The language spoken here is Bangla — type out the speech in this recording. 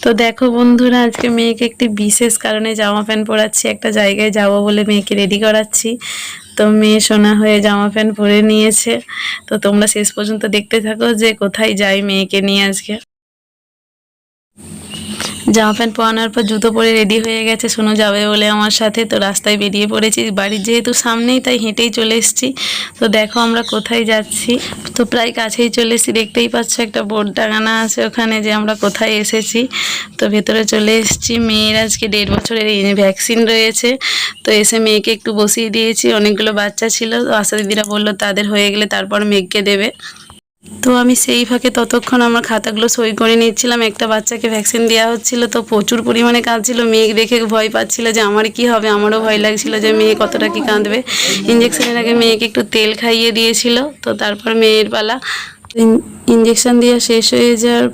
তো দেখো বন্ধুরা, আজকে মেয়েকে একটি বিশেষ কারণে জামা প্যান্ট পরাচ্ছি, একটা জায়গায় যাব বলে মেয়েকে রেডি করাচ্ছি। তো মেয়ে সোনা হয়ে জামা প্যান্ট পরে নিয়েছে। তো তোমরা শেষ পর্যন্ত দেখতে থাকো যে কোথায় যাই মেয়েকে নিয়ে আজকে। জামা প্যান্ট পরানোর পর জুতো পরে রেডি হয়ে গেছে, সোনু যাবে বলে আমার সাথে। তো রাস্তায় বেরিয়ে পড়েছি, বাড়ির যেহেতু সামনেই তাই হেঁটেই চলে এসেছি। তো দেখো আমরা কোথায় যাচ্ছি। তো প্রায় কাছেই চলে এসেছি, দেখতেই পাচ্ছ একটা বোর্ড টাঙানো আছে ওখানে যে আমরা কোথায় এসেছি। তো ভেতরে চলে এসেছি। মেয়ের আজকে 1.5 বছরের ভ্যাকসিন রয়েছে। তো এসে মেয়েকে একটু বসিয়ে দিয়েছি, অনেকগুলো বাচ্চা ছিল। তো আশা দিদিরা বললো তাদের হয়ে গেলে তারপর মেঘকে দেবে। তো আমি সেই ফাঁকে ততক্ষণ আমার খাতাগুলো সই করে নিচ্ছিলাম। একটা বাচ্চাকে ভ্যাকসিন দেওয়া হচ্ছিল, তো প্রচুর পরিমাণে কাঁদছিল। মেঘ দেখে ভয় পাচ্ছিল যে আমার কি হবে, আমারও ভয় লাগছিল যে মেয়ে কতটা কি কাঁদবে। ইঞ্জেকশনের আগে মেয়েকে একটু তেল খাইয়ে দিয়েছিল। তো তারপর মেয়ের পালা। ইঞ্জেকশন দেওয়া শেষ হয়ে যাওয়ার